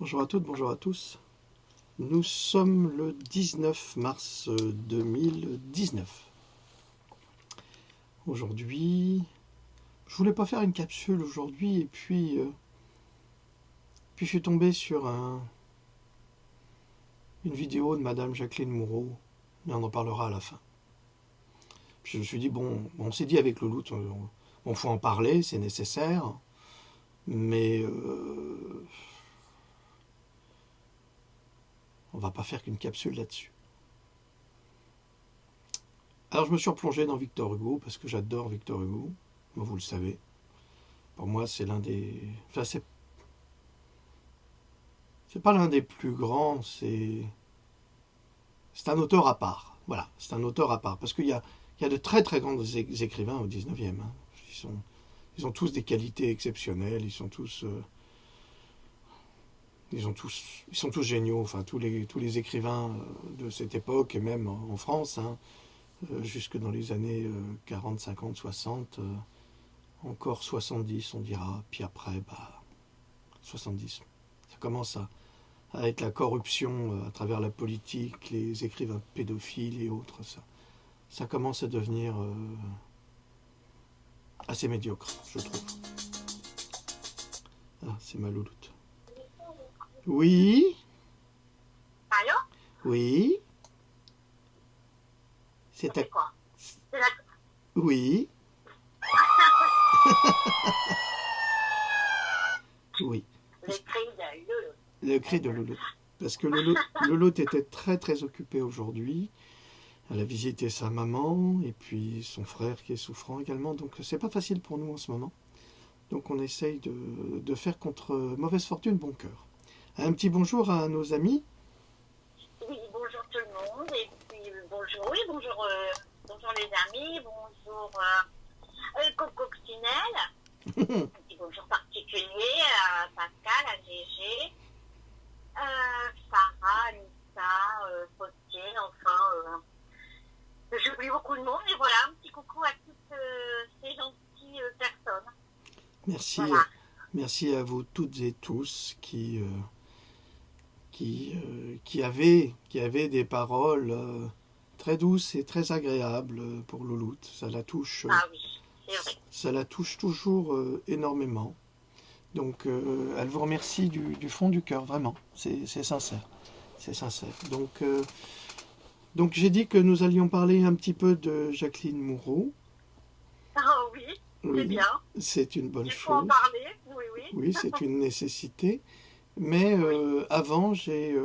Bonjour à toutes, bonjour à tous. Nous sommes le 19 mars 2019. Aujourd'hui, je voulais pas faire une capsule aujourd'hui et puis je suis tombé sur une vidéo de Madame Jacqueline Moureau, mais on en parlera à la fin. Puis je me suis dit, bon, on s'est dit avec Louloute, on faut en parler, c'est nécessaire, mais on va pas faire qu'une capsule là-dessus. Alors je me suis replongé dans Victor Hugo, parce que j'adore Victor Hugo, moi vous le savez. Pour moi c'est l'un des... Enfin c'est pas l'un des plus grands, c'est un auteur à part. Voilà, c'est un auteur à part. Parce qu'il y a de très très grands écrivains au 19e. Hein. Ils ont tous des qualités exceptionnelles, ils sont tous géniaux, enfin tous les écrivains de cette époque, et même en France, hein, jusque dans les années 40, 50, 60, encore 70 on dira, puis après, 70. Ça commence à être la corruption à travers la politique, les écrivains pédophiles et autres, ça commence à devenir assez médiocre, je trouve. Ah, c'est ma louloute. Oui, Allô? oui, c'est à... C'est quoi? C'est la... Oui, oui, Le cri de Loulou. le cri de Louloute. Parce que Louloute était très très occupée aujourd'hui. Elle a visité sa maman et puis son frère qui est souffrant également. Donc c'est pas facile pour nous en ce moment. Donc on essaye de faire contre mauvaise fortune bon cœur. Un petit bonjour à nos amis. Oui, bonjour tout le monde. Et puis bonjour, oui, bonjour, bonjour les amis, bonjour Cococcinelle. Un petit bonjour particulier à Pascal, à Gégé, Sarah, Anissa, Faustine, enfin, j'oublie beaucoup de monde, mais voilà, un petit coucou à toutes ces gentilles personnes. Merci, Voilà. merci à vous toutes et tous qui avaient des paroles très douces et très agréables pour Louloute. Ah oui, c'est vrai. Ça la touche toujours énormément. Donc elle vous remercie du fond du cœur, vraiment. C'est sincère. C'est sincère. Donc j'ai dit que nous allions parler un petit peu de Jacqueline Moureau. Ah oui, c'est Oui, bien. c'est une bonne Il faut en chose. parler, oui, oui. Oui, c'est une nécessité. Mais avant, j'ai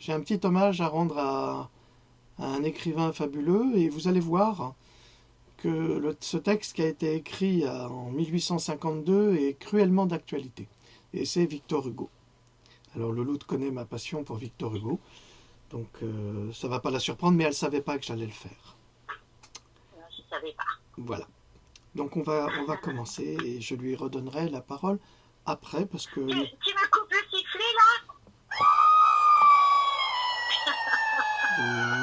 un petit hommage à rendre à un écrivain fabuleux. Et vous allez voir que ce texte qui a été écrit en 1852 est cruellement d'actualité. Et c'est Victor Hugo. Alors Louloute connaît ma passion pour Victor Hugo. Donc ça ne va pas la surprendre, mais elle ne savait pas que j'allais le faire. Je ne savais pas. Voilà. Donc on va commencer et je lui redonnerai la parole après parce que... Tu me coupes le sifflet là?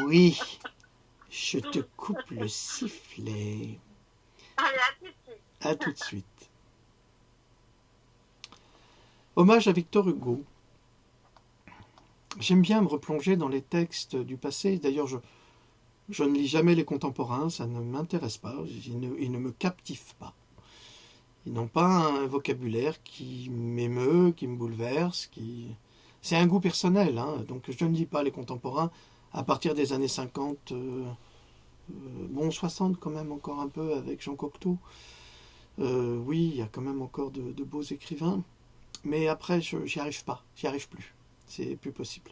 Oui, je te coupe le sifflet. Allez, à tout de suite. À tout de suite. Hommage à Victor Hugo. J'aime bien me replonger dans les textes du passé. D'ailleurs, je ne lis jamais les contemporains, ça ne m'intéresse pas, ils ne me captivent pas. Ils n'ont pas un vocabulaire qui m'émeut, qui me bouleverse, C'est un goût personnel, hein, donc je ne lis pas les contemporains à partir des années 50, bon 60 quand même encore un peu avec Jean Cocteau. Oui, il y a quand même encore de beaux écrivains, mais après j'y arrive pas, j'y arrive plus, c'est plus possible.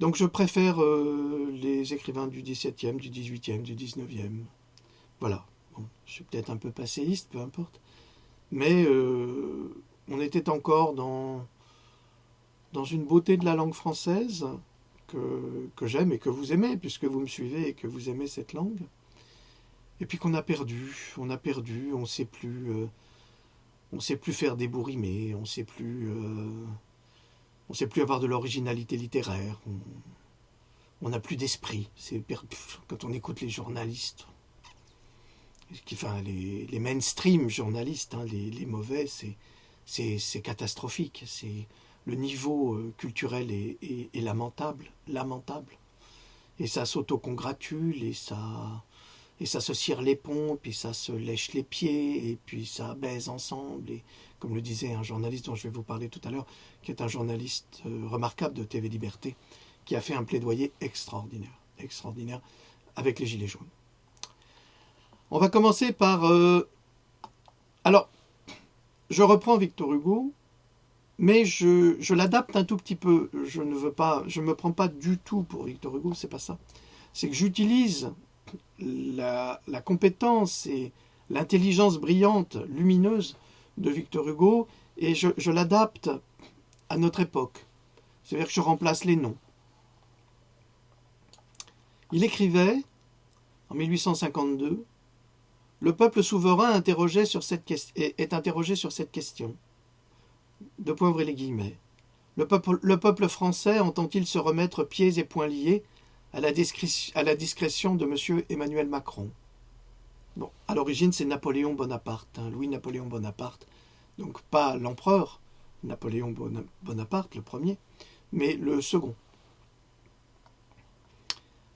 Donc je préfère les écrivains du XVIIe, du XVIIIe, du XIXe. Voilà. Bon, je suis peut-être un peu passéiste, peu importe. Mais on était encore dans une beauté de la langue française que j'aime et que vous aimez, puisque vous me suivez et que vous aimez cette langue. Et puis qu'on a perdu, on sait plus faire des bourgs rimés, on sait plus avoir de l'originalité littéraire, on n'a plus d'esprit. Quand on écoute les journalistes, enfin les mainstream journalistes, hein, les mauvais, c'est catastrophique. le niveau culturel est lamentable, lamentable. Et ça s'autocongratule, et ça se cire les pompes, et ça se lèche les pieds, et puis ça baise ensemble. Et comme le disait un journaliste dont je vais vous parler tout à l'heure, qui est un journaliste remarquable de TV Liberté, qui a fait un plaidoyer extraordinaire, extraordinaire, avec les Gilets jaunes. On va commencer par... Alors, je reprends Victor Hugo, mais je l'adapte un tout petit peu. Je ne me prends pas du tout pour Victor Hugo, c'est pas ça. C'est que j'utilise la compétence et l'intelligence brillante, lumineuse de Victor Hugo, et je l'adapte à notre époque. C'est-à-dire que je remplace les noms. Il écrivait, en 1852, « Le peuple souverain est interrogé sur cette question. » Deux points, ouvrez les guillemets. Le peuple français entend-il se remettre pieds et poings liés à la discrétion de M. Emmanuel Macron? Bon, à l'origine, c'est Napoléon Bonaparte, Louis-Napoléon Bonaparte. Donc pas l'empereur, Napoléon Bonaparte, le premier, mais le second.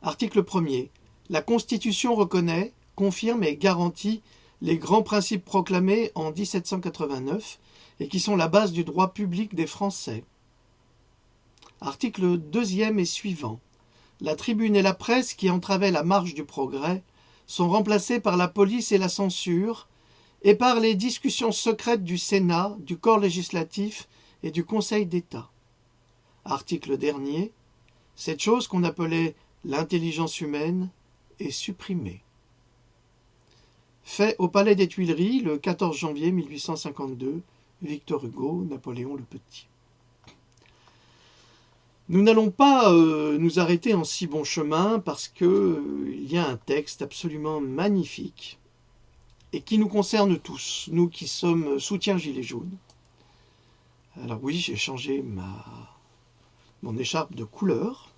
Article 1er. La Constitution reconnaît, confirme et garantit les grands principes proclamés en 1789 et qui sont la base du droit public des Français. Article 2e et suivant. La tribune et la presse qui entravaient la marche du progrès sont remplacées par la police et la censure et par les discussions secrètes du Sénat, du corps législatif et du Conseil d'État. Article dernier. Cette chose qu'on appelait l'intelligence humaine est supprimée. Fait au Palais des Tuileries le 14 janvier 1852, Victor Hugo, Napoléon le Petit. Nous n'allons pas nous arrêter en si bon chemin parce qu'il y a un texte absolument magnifique et qui nous concerne tous, nous qui sommes soutiens Gilets jaunes. Alors oui, j'ai changé mon écharpe de couleur.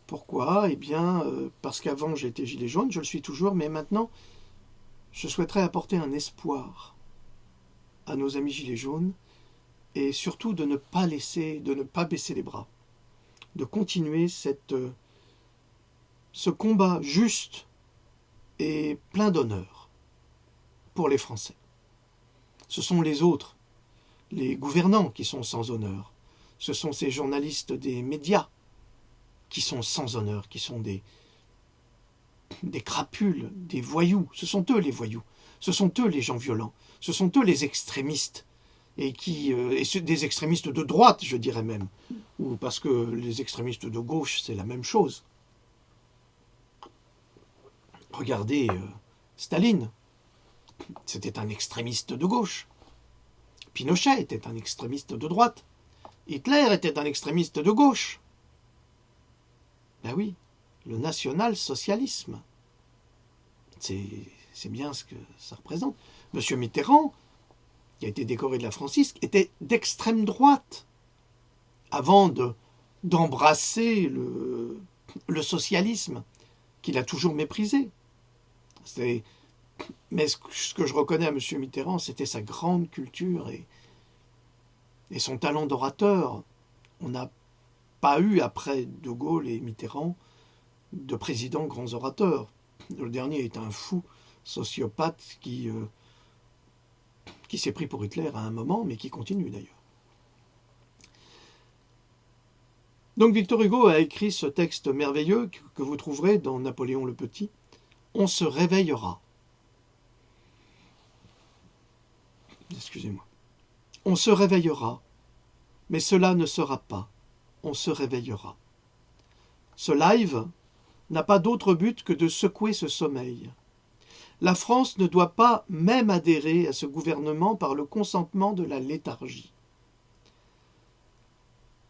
Pourquoi? Eh bien, parce qu'avant j'étais gilet jaune, je le suis toujours, mais maintenant, je souhaiterais apporter un espoir à nos amis gilets jaunes et surtout de ne pas baisser les bras, de continuer ce combat juste et plein d'honneur pour les Français. Ce sont les autres, les gouvernants qui sont sans honneur. Ce sont ces journalistes des médias qui sont sans honneur, qui sont des crapules, des voyous. Ce sont eux les voyous. Ce sont eux les gens violents. Ce sont eux les extrémistes. Et des extrémistes de droite, je dirais même. Ou parce que les extrémistes de gauche, c'est la même chose. Regardez Staline. C'était un extrémiste de gauche. Pinochet était un extrémiste de droite. Hitler était un extrémiste de gauche. Ben oui, le national-socialisme. C'est bien ce que ça représente. Monsieur Mitterrand, qui a été décoré de la Francisque, était d'extrême droite, avant d'embrasser le socialisme, qu'il a toujours méprisé. Mais ce que je reconnais à monsieur Mitterrand, c'était sa grande culture et son talent d'orateur. On n'a pas eu, après De Gaulle et Mitterrand, de présidents grands orateurs. Le dernier est un fou sociopathe qui s'est pris pour Hitler à un moment, mais qui continue d'ailleurs. Donc Victor Hugo a écrit ce texte merveilleux que vous trouverez dans Napoléon le Petit. On se réveillera. Excusez-moi. On se réveillera, mais cela ne sera pas. On se réveillera. Ce live n'a pas d'autre but que de secouer ce sommeil. La France ne doit pas même adhérer à ce gouvernement par le consentement de la léthargie.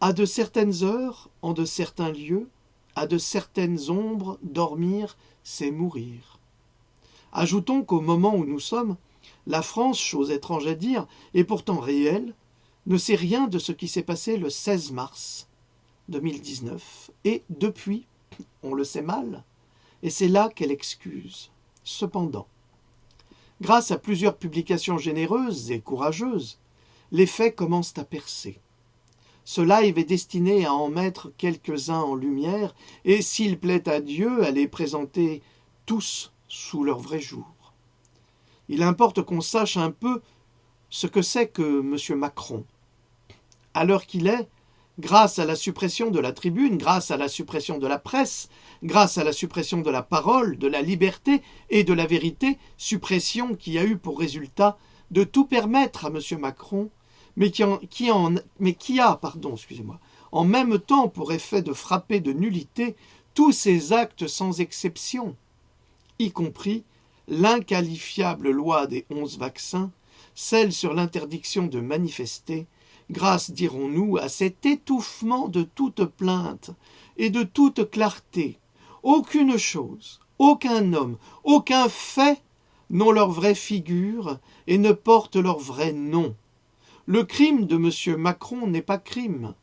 À de certaines heures, en de certains lieux, à de certaines ombres, dormir, c'est mourir. Ajoutons qu'au moment où nous sommes, la France, chose étrange à dire, et pourtant réelle, ne sait rien de ce qui s'est passé le 16 mars 2019, et depuis, on le sait mal, et c'est là qu'elle excuse. Cependant, grâce à plusieurs publications généreuses et courageuses, les faits commencent à percer. Ce live est destiné à en mettre quelques-uns en lumière et, s'il plaît à Dieu, à les présenter tous sous leur vrai jour. Il importe qu'on sache un peu ce que c'est que M. Macron. À l'heure qu'il est, grâce à la suppression de la tribune, grâce à la suppression de la presse, grâce à la suppression de la parole, de la liberté et de la vérité, suppression qui a eu pour résultat de tout permettre à M. Macron, mais qui a, en même temps pour effet de frapper de nullité tous ses actes sans exception, y compris l'inqualifiable loi des 11 vaccins, celle sur l'interdiction de manifester, grâce, dirons-nous, à cet étouffement de toute plainte et de toute clarté. Aucune chose, aucun homme, aucun fait n'ont leur vraie figure et ne portent leur vrai nom. Le crime de M. Macron n'est pas crime.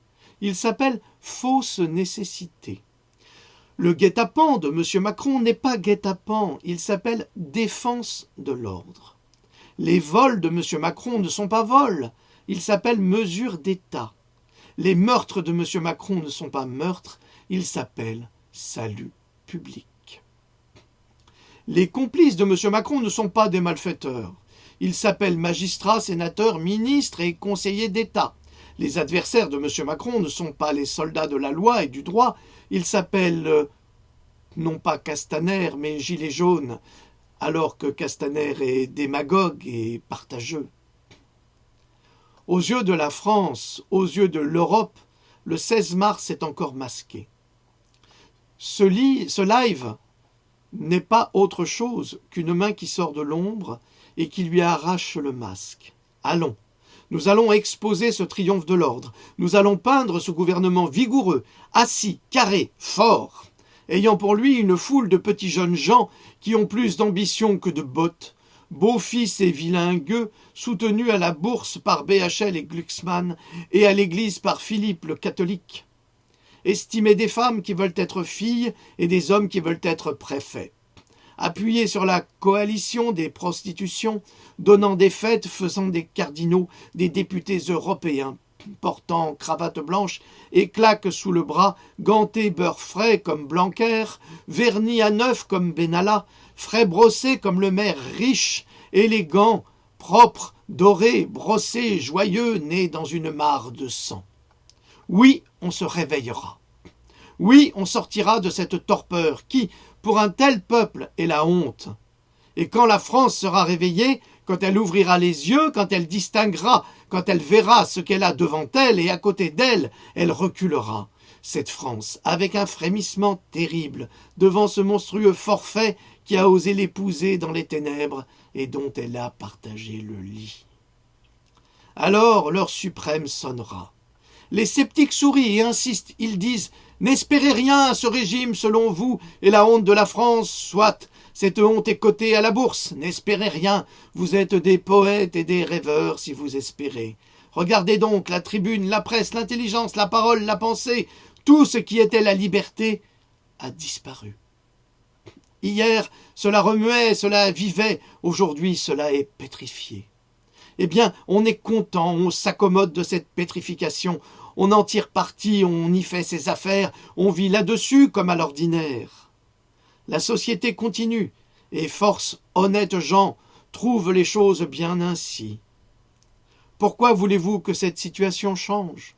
Il s'appelle fausse nécessité. Le guet-apens de M. Macron n'est pas guet-apens. Il s'appelle défense de l'ordre. Les vols de M. Macron ne sont pas vols. Ils s'appellent mesures d'État. Les meurtres de M. Macron ne sont pas meurtres. Ils s'appellent salut public. Les complices de M. Macron ne sont pas des malfaiteurs. Ils s'appellent magistrats, sénateurs, ministres et conseillers d'État. Les adversaires de M. Macron ne sont pas les soldats de la loi et du droit. Ils s'appellent non pas Castaner, mais Gilets jaunes, alors que Castaner est démagogue et partageux. Aux yeux de la France, aux yeux de l'Europe, le 16 mars est encore masqué. Ce live n'est pas autre chose qu'une main qui sort de l'ombre et qui lui arrache le masque. Allons, nous allons exposer ce triomphe de l'ordre. Nous allons peindre ce gouvernement vigoureux, assis, carré, fort, ayant pour lui une foule de petits jeunes gens qui ont plus d'ambition que de bottes, beaux-fils et vilains gueux, soutenus à la bourse par BHL et Glucksmann et à l'église par Philippe le catholique. Estimés des femmes qui veulent être filles et des hommes qui veulent être préfets. Appuyés sur la coalition des prostitutions, donnant des fêtes, faisant des cardinaux, des députés européens, portant cravate blanche et claque sous le bras, gantés beurre frais comme Blanquer, vernis à neuf comme Benalla, frais brossés comme le maire riche, élégant, propre, doré, brossé, joyeux, né dans une mare de sang. Oui, on se réveillera. Oui, on sortira de cette torpeur qui, pour un tel peuple, est la honte. Et quand la France sera réveillée, quand elle ouvrira les yeux, quand elle distinguera, quand elle verra ce qu'elle a devant elle et à côté d'elle, elle reculera. Cette France, avec un frémissement terrible, devant ce monstrueux forfait qui a osé l'épouser dans les ténèbres et dont elle a partagé le lit. Alors l'heure suprême sonnera. Les sceptiques sourient et insistent, ils disent « N'espérez rien à ce régime selon vous et la honte de la France, soit, cette honte est cotée à la bourse, n'espérez rien, vous êtes des poètes et des rêveurs si vous espérez. Regardez donc la tribune, la presse, l'intelligence, la parole, la pensée, tout ce qui était la liberté a disparu. Hier, cela remuait, cela vivait, aujourd'hui cela est pétrifié. Eh bien, on est content, on s'accommode de cette pétrification, on en tire parti, on y fait ses affaires, on vit là-dessus comme à l'ordinaire. La société continue, et force honnêtes gens trouvent les choses bien ainsi. Pourquoi voulez-vous que cette situation change?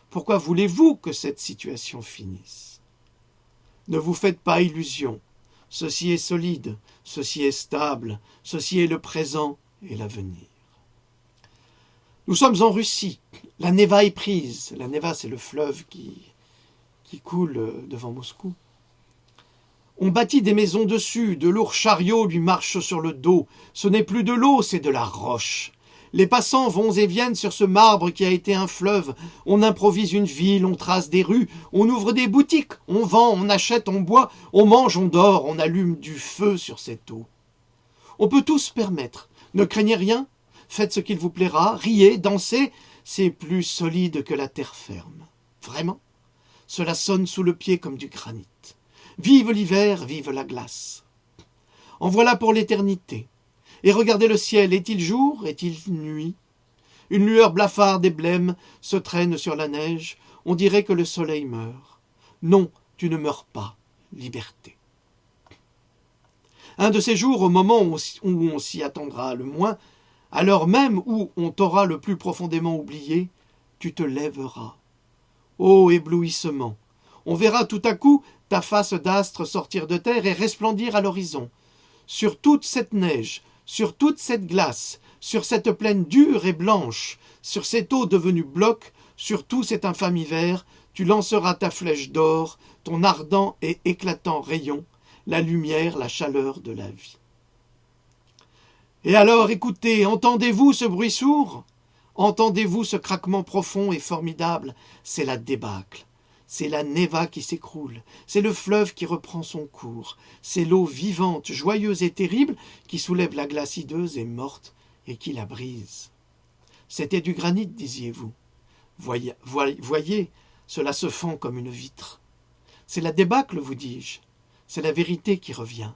Pourquoi voulez-vous que cette situation finisse? Ne vous faites pas illusion, ceci est solide, ceci est stable, ceci est le présent et l'avenir. Nous sommes en Russie, la Neva est prise. La Neva, c'est le fleuve qui coule devant Moscou. On bâtit des maisons dessus, de lourds chariots lui marchent sur le dos. Ce n'est plus de l'eau, c'est de la roche. Les passants vont et viennent sur ce marbre qui a été un fleuve. On improvise une ville, on trace des rues, on ouvre des boutiques, on vend, on achète, on boit, on mange, on dort, on allume du feu sur cette eau. On peut tout se permettre. Ne craignez rien. Faites ce qu'il vous plaira, riez, dansez, c'est plus solide que la terre ferme. Vraiment, cela sonne sous le pied comme du granit. Vive l'hiver, vive la glace. En voilà pour l'éternité. Et regardez le ciel, est-il jour, est-il nuit? Une lueur blafarde et blême se traîne sur la neige. On dirait que le soleil meurt. Non, tu ne meurs pas. Liberté. Un de ces jours, au moment où on s'y attendra le moins, à l'heure même où on t'aura le plus profondément oublié, tu te lèveras. Ô éblouissement! On verra tout à coup ta face d'astre sortir de terre et resplendir à l'horizon. Sur toute cette neige, sur toute cette glace, sur cette plaine dure et blanche, sur cette eau devenue bloc, sur tout cet infâme hiver, tu lanceras ta flèche d'or, ton ardent et éclatant rayon, la lumière, la chaleur de la vie. Et alors, écoutez, entendez-vous ce bruit sourd? Entendez-vous ce craquement profond et formidable? C'est la débâcle. C'est la Neva qui s'écroule, c'est le fleuve qui reprend son cours, c'est l'eau vivante, joyeuse et terrible qui soulève la glace hideuse et morte et qui la brise. C'était du granit, disiez-vous. Voyez, cela se fend comme une vitre. C'est la débâcle, vous dis-je. C'est la vérité qui revient.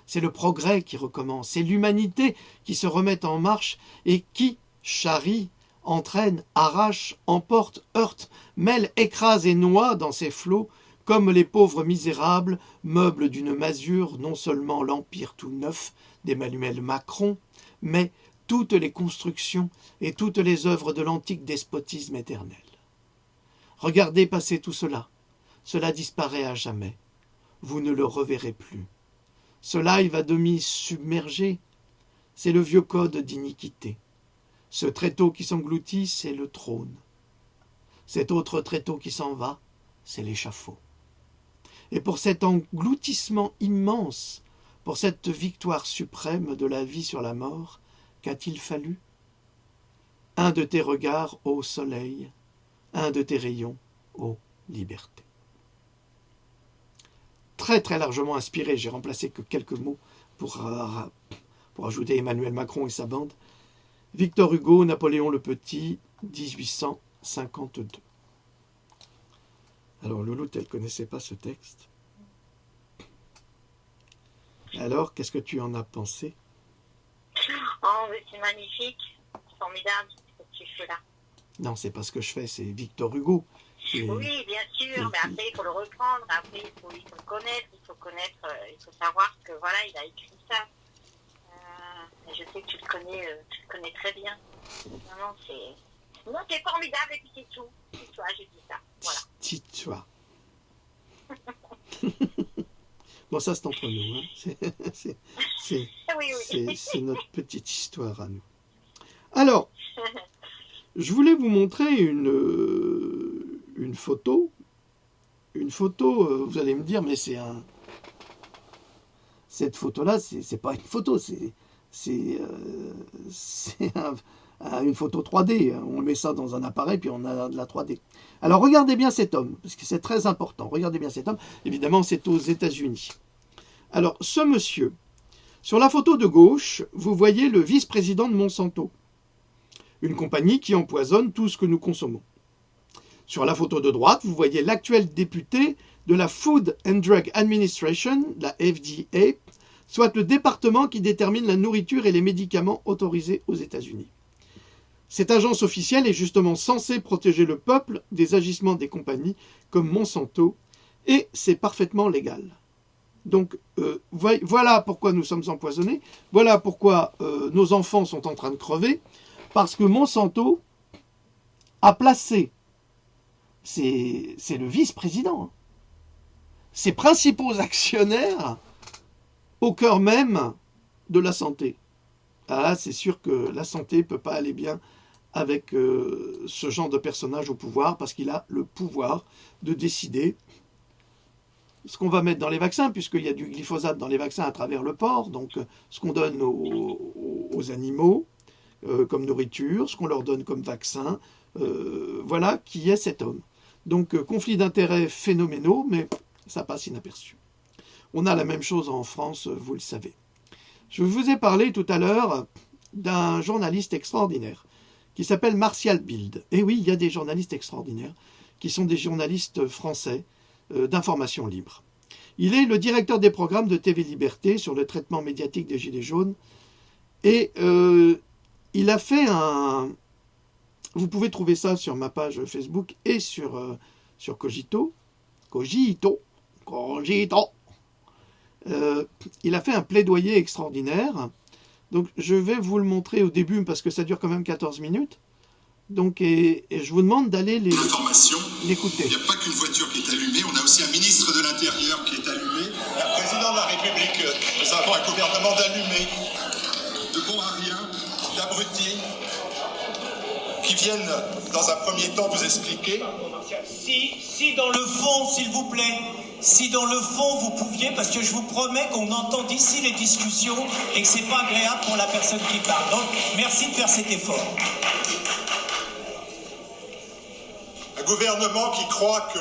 C'est le progrès qui recommence. C'est l'humanité qui se remet en marche et qui charrie, entraîne, arrache, emporte, heurte, mêle, écrase et noie dans ses flots, comme les pauvres misérables, meubles d'une masure non seulement l'empire tout neuf d'Emmanuel Macron, mais toutes les constructions et toutes les œuvres de l'antique despotisme éternel. Regardez passer tout cela. Cela disparaît à jamais. Vous ne le reverrez plus. Cela, il va demi submerger. C'est le vieux code d'iniquité. Ce tréteau qui s'engloutit, c'est le trône. Cet autre tréteau qui s'en va, c'est l'échafaud. Et pour cet engloutissement immense, pour cette victoire suprême de la vie sur la mort, qu'a-t-il fallu? Un de tes regards, ô soleil, un de tes rayons, ô liberté. Très très largement inspiré, j'ai remplacé que quelques mots pour ajouter Emmanuel Macron et sa bande. Victor Hugo, Napoléon le Petit, 1852. Alors Louloute, elle ne connaissait pas ce texte. Alors, qu'est-ce que tu en as pensé? Oh, mais c'est magnifique, c'est formidable ce que tu fais là. Non, c'est pas ce que je fais, c'est Victor Hugo. Oui, bien sûr, mais après il faut le reprendre, après il faut le connaître, il faut savoir que voilà, il a écrit ça. Je sais que tu le connais très bien. Non, c'est formidable et puis c'est tout. C'est toi, je dis ça. Voilà. C'est toi. Bon, ça c'est entre nous. Hein. C'est notre petite histoire à nous. Alors, je voulais vous montrer une photo. Une photo, vous allez me dire, mais cette photo-là, c'est pas une photo, c'est une photo 3D. On met ça dans un appareil, puis on a de la 3D. Alors, regardez bien cet homme, parce que c'est très important. Regardez bien cet homme. Évidemment, c'est aux États-Unis. Alors, ce monsieur, sur la photo de gauche, vous voyez le vice-président de Monsanto, une compagnie qui empoisonne tout ce que nous consommons. Sur la photo de droite, vous voyez l'actuel député de la Food and Drug Administration, la FDA, soit le département qui détermine la nourriture et les médicaments autorisés aux États-Unis. Cette agence officielle est justement censée protéger le peuple des agissements des compagnies comme Monsanto, et c'est parfaitement légal. Donc voilà pourquoi nous sommes empoisonnés, voilà pourquoi nos enfants sont en train de crever, parce que Monsanto a placé, c'est le vice-président, ses principaux actionnaires au cœur même de la santé. Ah, c'est sûr que la santé ne peut pas aller bien avec ce genre de personnage au pouvoir, parce qu'il a le pouvoir de décider ce qu'on va mettre dans les vaccins, puisqu'il y a du glyphosate dans les vaccins à travers le porc, donc ce qu'on donne aux animaux comme nourriture, ce qu'on leur donne comme vaccin, voilà qui est cet homme. Donc conflit d'intérêts phénoménaux, mais ça passe inaperçu. On a la même chose en France, vous le savez. Je vous ai parlé tout à l'heure d'un journaliste extraordinaire qui s'appelle Martial Bild. Et oui, il y a des journalistes extraordinaires qui sont des journalistes français d'information libre. Il est le directeur des programmes de TV Liberté sur le traitement médiatique des Gilets jaunes. Et il a fait Vous pouvez trouver ça sur ma page Facebook et sur Cogito. Cogito. Il a fait un plaidoyer extraordinaire. Donc je vais vous le montrer au début parce que ça dure quand même 14 minutes. Donc, et je vous demande d'aller l'écouter. Il n'y a pas qu'une voiture qui est allumée, on a aussi un ministre de l'Intérieur qui est allumé, un président de la République. Nous avons un gouvernement d'allumés, de bons à rien, d'abrutis, qui viennent dans un premier temps vous expliquer. Si dans le fond, s'il vous plaît, si dans le fond vous pouviez, parce que je vous promets qu'on entend d'ici les discussions et que c'est pas agréable pour la personne qui parle. Donc, merci de faire cet effort. Un gouvernement qui croit que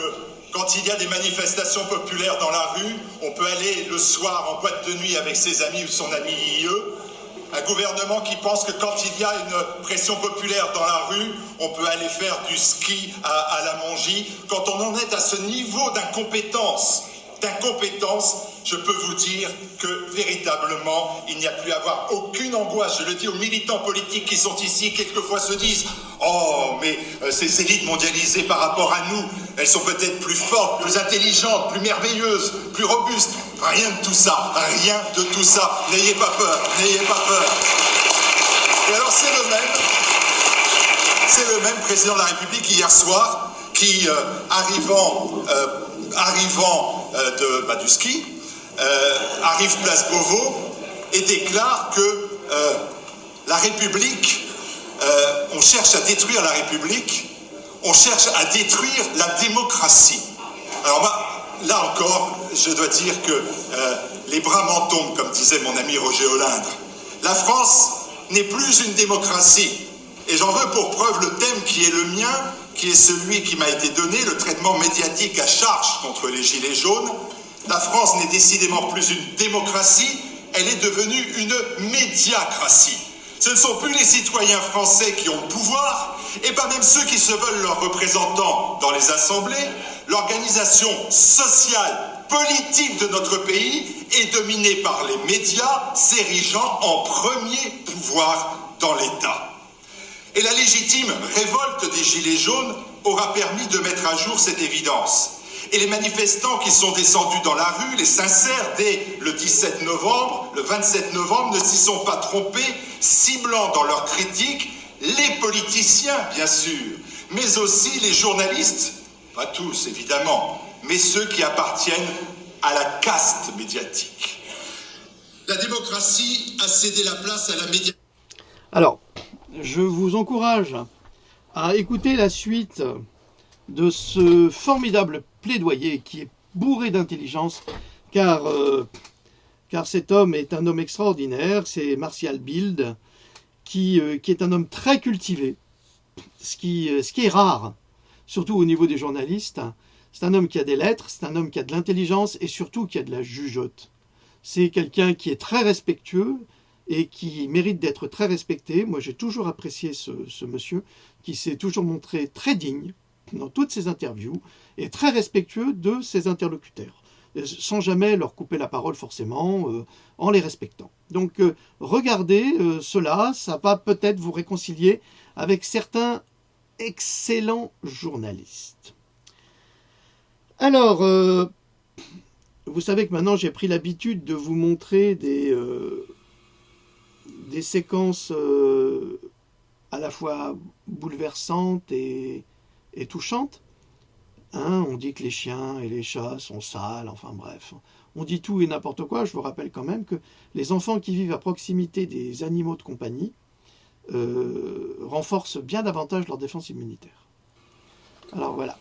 quand il y a des manifestations populaires dans la rue, on peut aller le soir en boîte de nuit avec ses amis ou son ami IE. Un gouvernement qui pense que quand il y a une pression populaire dans la rue, on peut aller faire du ski à la Mongie. Quand on en est à ce niveau d'incompétence, je peux vous dire que véritablement, il n'y a plus à avoir aucune angoisse. Je le dis aux militants politiques qui sont ici, quelquefois se disent « Oh, mais ces élites mondialisées par rapport à nous, elles sont peut-être plus fortes, plus intelligentes, plus merveilleuses, plus robustes. » Rien de tout ça, rien de tout ça. N'ayez pas peur, n'ayez pas peur. Et alors c'est le même président de la République hier soir qui, arrivant du ski, arrive place Beauvau et déclare que la République, on cherche à détruire la République, on cherche à détruire la démocratie. Alors là encore, je dois dire que les bras m'en tombent, comme disait mon ami Roger Olindre. La France n'est plus une démocratie. Et j'en veux pour preuve le thème qui est le mien, qui est celui qui m'a été donné, le traitement médiatique à charge contre les Gilets jaunes. La France n'est décidément plus une démocratie, elle est devenue une médiacratie. Ce ne sont plus les citoyens français qui ont le pouvoir, et pas même ceux qui se veulent leurs représentants dans les assemblées. L'organisation sociale, politique de notre pays est dominée par les médias, s'érigeant en premier pouvoir dans l'État. Et la légitime révolte des Gilets jaunes aura permis de mettre à jour cette évidence. Et les manifestants qui sont descendus dans la rue, les sincères, dès le 17 novembre, le 27 novembre, ne s'y sont pas trompés, ciblant dans leurs critiques les politiciens, bien sûr, mais aussi les journalistes, pas tous évidemment, mais ceux qui appartiennent à la caste médiatique. La démocratie a cédé la place à la médiatique. Alors, je vous encourage à écouter la suite de ce formidable plaidoyer qui est bourré d'intelligence, car cet homme est un homme extraordinaire, c'est Martial Bild, qui est un homme très cultivé, ce qui est rare, surtout au niveau des journalistes. C'est un homme qui a des lettres, c'est un homme qui a de l'intelligence et surtout qui a de la jugeote. C'est quelqu'un qui est très respectueux et qui mérite d'être très respecté. Moi, j'ai toujours apprécié ce monsieur qui s'est toujours montré très digne dans toutes ses interviews et très respectueux de ses interlocuteurs, sans jamais leur couper la parole forcément, en les respectant. Donc, regardez cela, ça va peut-être vous réconcilier avec certains excellents journalistes. Alors, vous savez que maintenant j'ai pris l'habitude de vous montrer des séquences à la fois bouleversantes et touchantes. Hein, on dit que les chiens et les chats sont sales, enfin bref. On dit tout et n'importe quoi. Je vous rappelle quand même que les enfants qui vivent à proximité des animaux de compagnie renforcent bien davantage leur défense immunitaire. Alors voilà.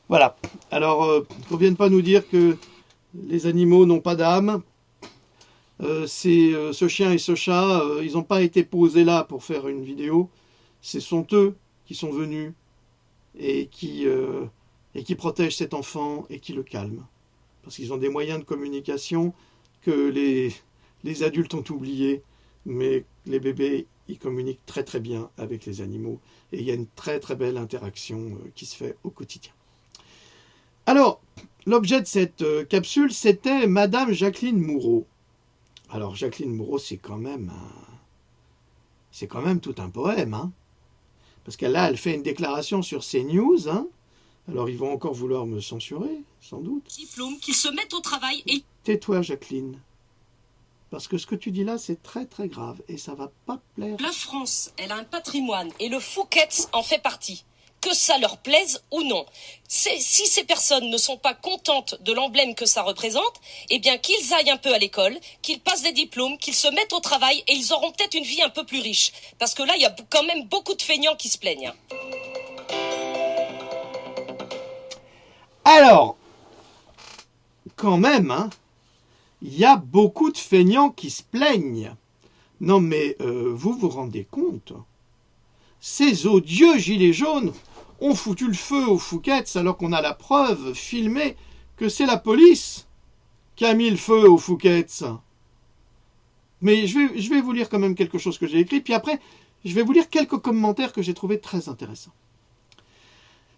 Voilà. Alors, qu'on ne vienne pas nous dire que les animaux n'ont pas d'âme. Ce chien et ce chat, ils n'ont pas été posés là pour faire une vidéo. Ce sont eux qui sont venus et qui protègent cet enfant et qui le calment. Parce qu'ils ont des moyens de communication que les adultes ont oubliés. Mais les bébés, ils communiquent très très bien avec les animaux. Et il y a une très très belle interaction qui se fait au quotidien. Alors, l'objet de cette capsule, c'était Madame Jacqueline Moureau. Alors, Jacqueline Moureau, c'est quand même tout un poème, hein. Parce que là, elle fait une déclaration sur CNews, hein. Alors, ils vont encore vouloir me censurer, sans doute. Diplôme, qu'ils se mettent au travail et... Tais-toi, Jacqueline. Parce que ce que tu dis là, c'est très très grave et ça va pas plaire. La France, elle a un patrimoine et le Fouquet's en fait partie. Que ça leur plaise ou non. Si ces personnes ne sont pas contentes de l'emblème que ça représente, eh bien qu'ils aillent un peu à l'école, qu'ils passent des diplômes, qu'ils se mettent au travail et ils auront peut-être une vie un peu plus riche. Parce que là, il y a quand même beaucoup de feignants qui se plaignent. Alors, quand même, hein, il y a beaucoup de feignants qui se plaignent. Non mais vous vous rendez compte? Ces odieux gilets jaunes ont foutu le feu aux Fouquet's alors qu'on a la preuve filmée que c'est la police qui a mis le feu aux Fouquet's. Mais je vais vous lire quand même quelque chose que j'ai écrit, puis après, je vais vous lire quelques commentaires que j'ai trouvés très intéressants.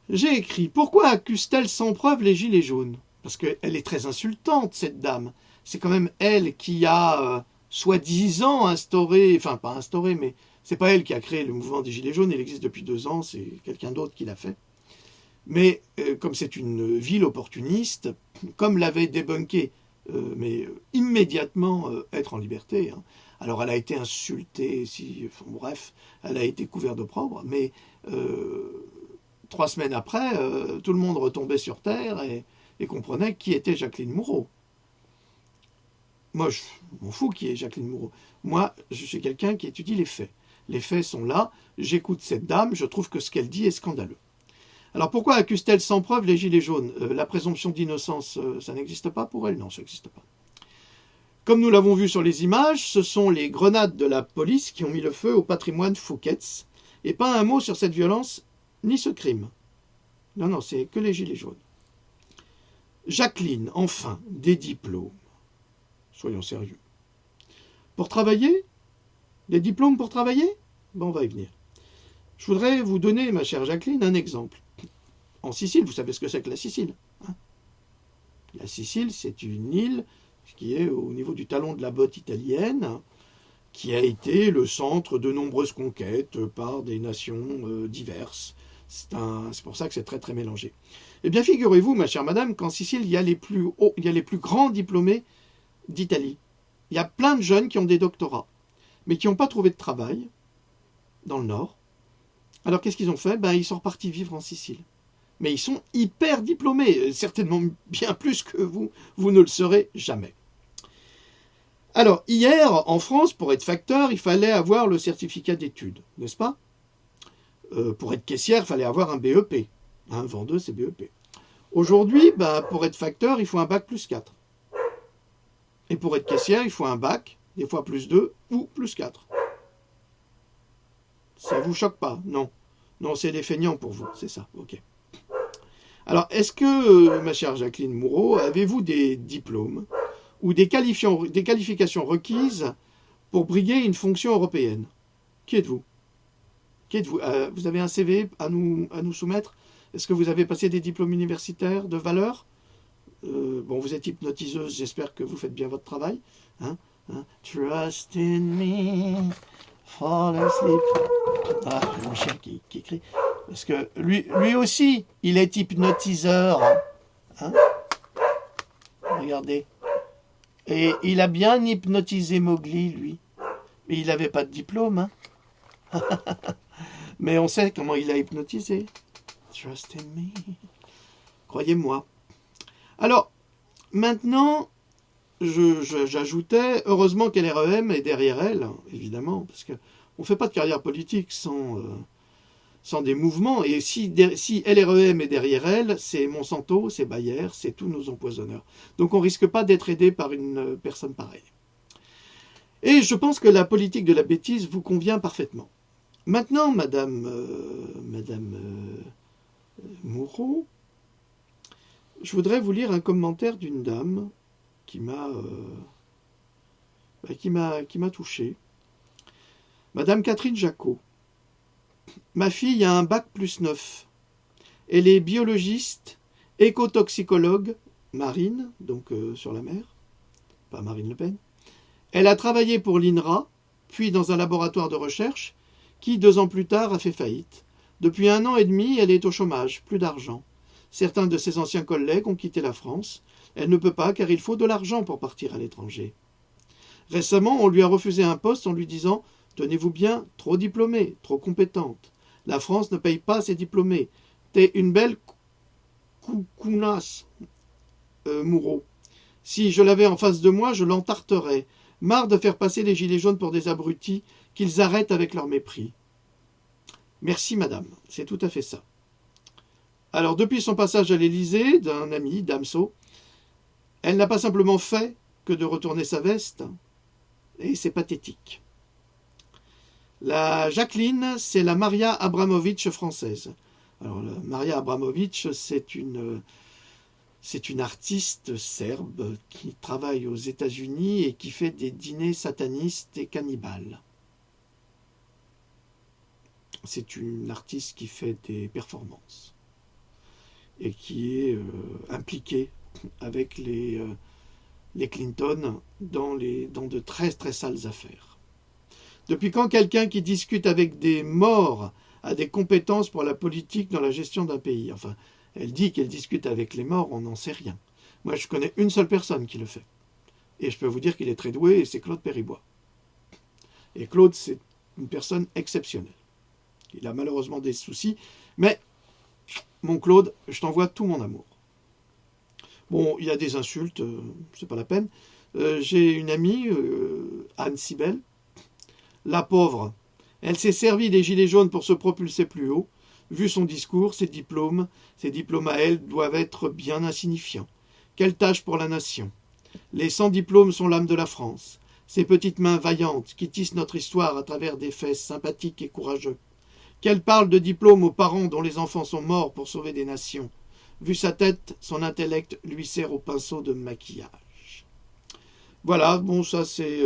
J'ai écrit « Pourquoi accuse-t-elle sans preuve les gilets jaunes ?» Parce qu'elle est très insultante, cette dame. C'est quand même elle qui a, soi-disant, instauré, enfin pas instauré, mais c'est pas elle qui a créé le mouvement des Gilets jaunes, il existe depuis 2 ans, c'est quelqu'un d'autre qui l'a fait. Mais comme c'est une ville opportuniste, comme l'avait débunké, mais immédiatement être en liberté, hein. Alors elle a été insultée, bref, elle a été couverte d'opprobre, mais 3 semaines après, tout le monde retombait sur terre et comprenait qui était Jacqueline Moureau. Moi, je m'en fous qui est Jacqueline Moureau. Moi, je suis quelqu'un qui étudie les faits. Les faits sont là, j'écoute cette dame, je trouve que ce qu'elle dit est scandaleux. Alors pourquoi accuse-t-elle sans preuve les gilets jaunes? La présomption d'innocence, ça n'existe pas pour elle? Non, ça n'existe pas. Comme nous l'avons vu sur les images, ce sont les grenades de la police qui ont mis le feu au patrimoine Fouquet's, et pas un mot sur cette violence ni ce crime. Non, non, c'est que les gilets jaunes. Jacqueline, enfin, des diplômes. Soyons sérieux. Pour travailler? Des diplômes pour travailler? Bon, on va y venir. Je voudrais vous donner, ma chère Jacqueline, un exemple. En Sicile, vous savez ce que c'est que la Sicile, hein? La Sicile, c'est une île qui est au niveau du talon de la botte italienne, qui a été le centre de nombreuses conquêtes par des nations diverses. C'est pour ça que c'est très très mélangé. Eh bien, figurez-vous, ma chère madame, qu'en Sicile, il y a les plus grands diplômés d'Italie. Il y a plein de jeunes qui ont des doctorats, mais qui n'ont pas trouvé de travail dans le Nord. Alors qu'est-ce qu'ils ont fait? Ils sont repartis vivre en Sicile. Mais ils sont hyper diplômés, certainement bien plus que vous. Vous ne le serez jamais. Alors, hier, en France, pour être facteur, il fallait avoir le certificat d'études, n'est-ce pas? Pour être caissière, il fallait avoir un BEP. Hein, vendeuse, c'est BEP. Aujourd'hui, pour être facteur, il faut un bac plus 4. Et pour être caissière, il faut un bac, des fois plus 2 ou plus 4. Ça vous choque pas? Non. Non, c'est les feignants pour vous, c'est ça, ok. Alors, est-ce que, ma chère Jacqueline Moureau, avez-vous des diplômes ou des qualifications requises pour briguer une fonction européenne? Qui êtes-vous? Qui êtes-vous? Vous avez un CV à nous soumettre? Est-ce que vous avez passé des diplômes universitaires de valeur? Bon, vous êtes hypnotiseuse, j'espère que vous faites bien votre travail. Hein? Trust in me, fall asleep. Ah, j'ai Michel qui écrit. Parce que lui aussi, il est hypnotiseur. Hein? Regardez. Et il a bien hypnotisé Mowgli, lui. Mais il n'avait pas de diplôme. Hein? Mais on sait comment il a hypnotisé. Trust in me. Croyez-moi. Alors, maintenant, j'ajoutais, heureusement qu'LREM est derrière elle, évidemment, parce qu'on ne fait pas de carrière politique sans sont des mouvements, et si LREM est derrière elle, c'est Monsanto, c'est Bayer, c'est tous nos empoisonneurs. Donc on ne risque pas d'être aidé par une personne pareille. Et je pense que la politique de la bêtise vous convient parfaitement. Maintenant, Madame Moreau, je voudrais vous lire un commentaire d'une dame qui m'a touché. Madame Catherine Jacot. Ma fille a un bac+9. Elle est biologiste, écotoxicologue, marine, donc sur la mer, pas Marine Le Pen. Elle a travaillé pour l'INRA, puis dans un laboratoire de recherche, qui 2 ans plus tard a fait faillite. Depuis 1 an et demi, elle est au chômage, plus d'argent. Certains de ses anciens collègues ont quitté la France. Elle ne peut pas car il faut de l'argent pour partir à l'étranger. Récemment, on lui a refusé un poste en lui disant « Tenez-vous bien, trop diplômée, trop compétente. La France ne paye pas ses diplômés. T'es une belle coucounasse, Moreau. Si je l'avais en face de moi, je l'entarterais. Marre de faire passer les gilets jaunes pour des abrutis, qu'ils arrêtent avec leur mépris. » Merci, madame, c'est tout à fait ça. Alors, depuis son passage à l'Élysée, d'un ami, Damso, elle n'a pas simplement fait que de retourner sa veste, et c'est pathétique. La Jacqueline, c'est la Maria Abramovic française. Alors, la Maria Abramovic, c'est une artiste serbe qui travaille aux États-Unis et qui fait des dîners satanistes et cannibales. C'est une artiste qui fait des performances et qui est impliquée avec les Clinton dans de très très sales affaires. Depuis quand quelqu'un qui discute avec des morts a des compétences pour la politique dans la gestion d'un pays? Enfin, elle dit qu'elle discute avec les morts, on n'en sait rien. Moi, je connais une seule personne qui le fait. Et je peux vous dire qu'il est très doué, et c'est Claude Péribois. Et Claude, c'est une personne exceptionnelle. Il a malheureusement des soucis, mais mon Claude, je t'envoie tout mon amour. Bon, il y a des insultes, c'est pas la peine. J'ai une amie, Anne Sibel, la pauvre. Elle s'est servie des gilets jaunes pour se propulser plus haut. Vu son discours, ses diplômes à elle doivent être bien insignifiants. Quelle tâche pour la nation. Les 100 diplômes sont l'âme de la France. Ces petites mains vaillantes qui tissent notre histoire à travers des faits sympathiques et courageux. Qu'elle parle de diplômes aux parents dont les enfants sont morts pour sauver des nations. Vu sa tête, son intellect lui sert au pinceau de maquillage. Voilà, bon, ça c'est...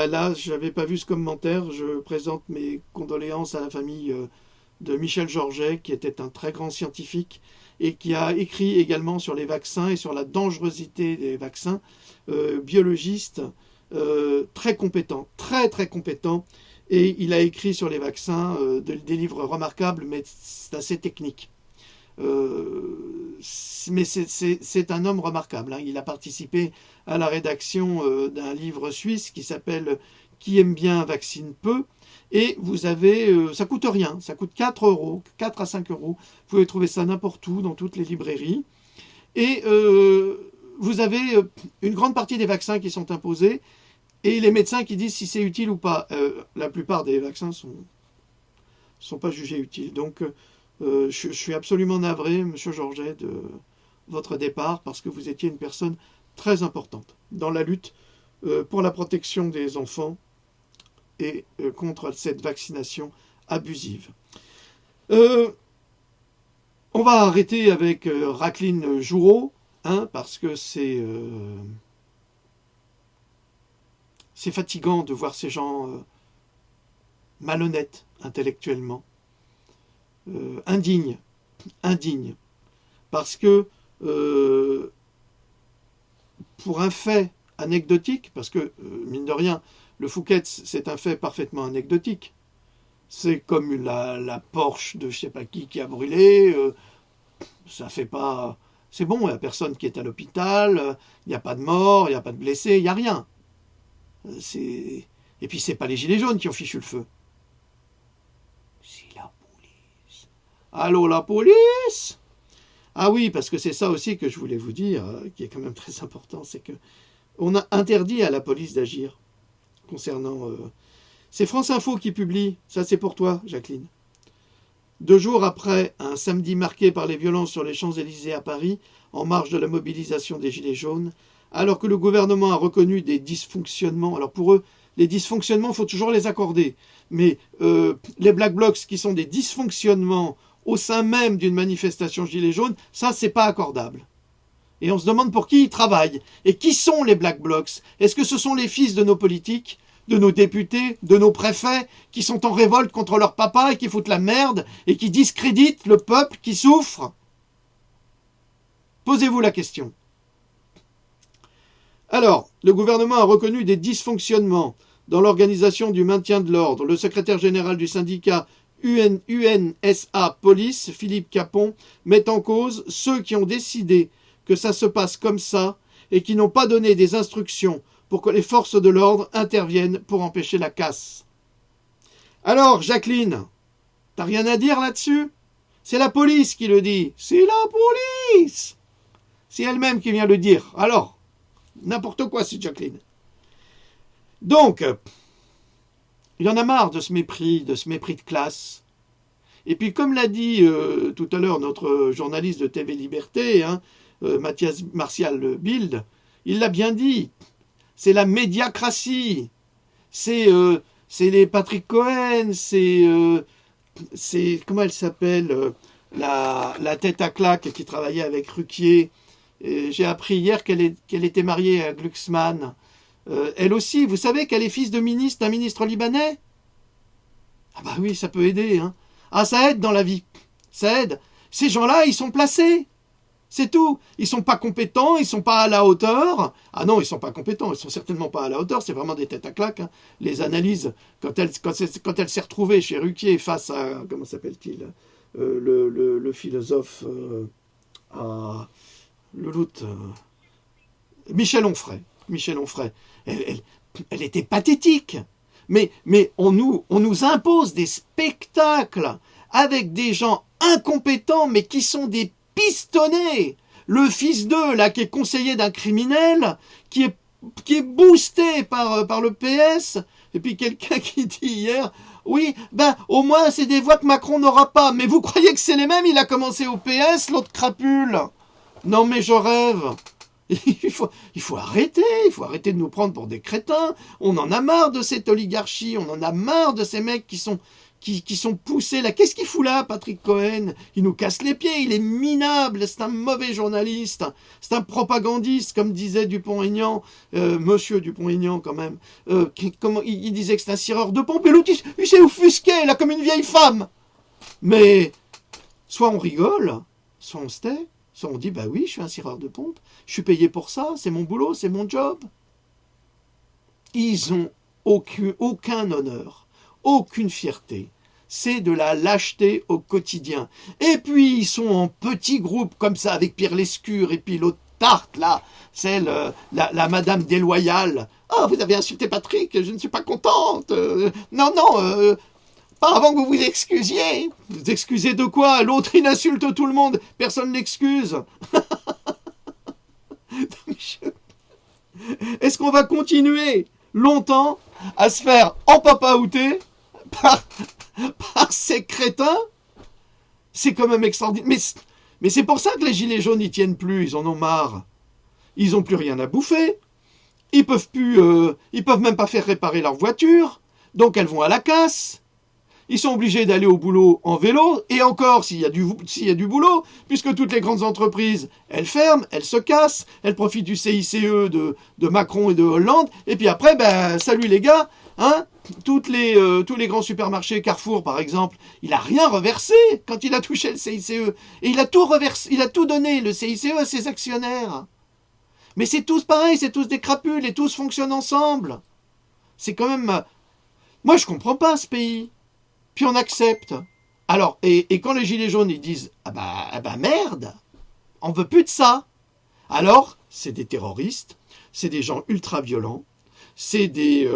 là, je n'avais pas vu ce commentaire. Je présente mes condoléances à la famille de Michel Georget, qui était un très grand scientifique et qui a écrit également sur les vaccins et sur la dangerosité des vaccins, biologiste, très compétent, très très compétent, et il a écrit sur les vaccins des livres remarquables, mais c'est assez technique. Mais c'est un homme remarquable, hein. Il a participé à la rédaction d'un livre suisse qui s'appelle « Qui aime bien vaccine peu ». Et vous avez, ça coûte rien, ça coûte 4 €, 4 à 5 €. Vous pouvez trouver ça n'importe où, dans toutes les librairies. Et vous avez une grande partie des vaccins qui sont imposés et les médecins qui disent si c'est utile ou pas. La plupart des vaccins sont pas jugés utiles. Donc, je suis absolument navré, Monsieur Georget, de votre départ, parce que vous étiez une personne très importante dans la lutte pour la protection des enfants et contre cette vaccination abusive. On va arrêter avec Jacqueline Joureau, hein, parce que c'est fatigant de voir ces gens malhonnêtes intellectuellement, indignes, parce que pour un fait anecdotique, parce que, mine de rien, le Fouquet's, c'est un fait parfaitement anecdotique. C'est comme la Porsche de je sais pas qui a brûlé. Ça fait pas... C'est bon, il n'y a personne qui est à l'hôpital, il n'y a pas de mort, il n'y a pas de blessés, il n'y a rien. Et puis, c'est pas les gilets jaunes qui ont fichu le feu. C'est la police. Allô, la police? Ah oui, parce que c'est ça aussi que je voulais vous dire, qui est quand même très important, c'est que on a interdit à la police d'agir concernant C'est France Info qui publie, ça c'est pour toi, Jacqueline. 2 jours après un samedi marqué par les violences sur les Champs-Élysées à Paris, en marge de la mobilisation des Gilets jaunes, alors que le gouvernement a reconnu des dysfonctionnements, alors pour eux, les dysfonctionnements, il faut toujours les accorder, mais les Black Blocs qui sont des dysfonctionnements au sein même d'une manifestation Gilets jaunes, ça c'est pas accordable. Et on se demande pour qui ils travaillent. Et qui sont les Black Blocs? Est-ce que ce sont les fils de nos politiques, de nos députés, de nos préfets, qui sont en révolte contre leur papa et qui foutent la merde et qui discréditent le peuple qui souffre? Posez-vous la question. Alors, le gouvernement a reconnu des dysfonctionnements dans l'organisation du maintien de l'ordre. Le secrétaire général du syndicat UNSA Police, Philippe Capon, met en cause ceux qui ont décidé que ça se passe comme ça et qui n'ont pas donné des instructions pour que les forces de l'ordre interviennent pour empêcher la casse. Alors, Jacqueline, t'as rien à dire là-dessus? C'est la police qui le dit. C'est la police! C'est elle-même qui vient le dire. Alors, n'importe quoi, c'est Jacqueline. Donc, il y en a marre de ce mépris de classe. Et puis, comme l'a dit tout à l'heure notre journaliste de TV Liberté, Mathias Martial Bild, il l'a bien dit. C'est la médiacratie. C'est les Patrick Cohen, c'est comment elle s'appelle, la tête à claque qui travaillait avec Ruquier. J'ai appris hier qu'elle était mariée à Glucksmann. Elle aussi, vous savez qu'elle est fils d'un ministre libanais? Ah bah oui, ça peut aider. Ah, ça aide dans la vie. Ça aide. Ces gens-là, ils sont placés. C'est tout. Ils sont pas compétents, ils sont pas à la hauteur. Ah non, ils sont pas compétents, ils sont certainement pas à la hauteur. C'est vraiment des têtes à claque. Les analyses, quand elle s'est retrouvée chez Ruquier face à, comment s'appelle-t-il, le philosophe, le lout, Michel Onfray. Elle était pathétique. Mais on nous impose des spectacles avec des gens incompétents, mais qui sont des pistonnés. Le fils d'eux, là, qui est conseiller d'un criminel, qui est boosté par le PS. Et puis quelqu'un qui dit hier, oui, au moins c'est des voix que Macron n'aura pas. Mais vous croyez que c'est les mêmes? Il a commencé au PS, l'autre crapule. Non mais je rêve. Il faut arrêter de nous prendre pour des crétins. On en a marre de cette oligarchie, on en a marre de ces mecs qui sont poussés là. Qu'est-ce qu'il fout là, Patrick Cohen? Il nous casse les pieds, il est minable, c'est un mauvais journaliste, c'est un propagandiste, comme disait Dupont-Aignan, monsieur Dupont-Aignan quand même. Il disait que c'est un cireur de pompe, et l'autre il s'est offusqué là comme une vieille femme. Mais soit on rigole, soit on se tait. Soit on dit, bah oui, je suis un cireur de pompe, je suis payé pour ça, c'est mon boulot, c'est mon job. Ils ont aucun honneur, aucune fierté. C'est de la lâcheté au quotidien. Et puis, ils sont en petits groupes, comme ça, avec Pierre Lescure, et puis l'autre tarte, là, celle, la madame déloyale. Ah, vous avez insulté Patrick, je ne suis pas contente. Non, pas avant que vous vous excusiez. Vous excusez de quoi? L'autre, il insulte tout le monde. Personne n'excuse. Est-ce qu'on va continuer longtemps à se faire empapaouter par ces crétins? C'est quand même extraordinaire. Mais c'est pour ça que les gilets jaunes n'y tiennent plus. Ils en ont marre. Ils n'ont plus rien à bouffer. Ils peuvent même pas faire réparer leur voiture. Donc elles vont à la casse. Ils sont obligés d'aller au boulot en vélo, et encore s'il y a du boulot, puisque toutes les grandes entreprises, elles ferment, elles se cassent, elles profitent du CICE de Macron et de Hollande, et puis après, salut les gars, tous les grands supermarchés, Carrefour par exemple, il a rien reversé quand il a touché le CICE, et il a tout reversé, il a tout donné, le CICE, à ses actionnaires. Mais c'est tous pareil, c'est tous des crapules, et tous fonctionnent ensemble. C'est quand même... Moi je comprends pas ce pays. Puis on accepte. Alors, et quand les gilets jaunes, ils disent « Ah bah merde, on veut plus de ça !» Alors, c'est des terroristes, c'est des gens ultra-violents, c'est des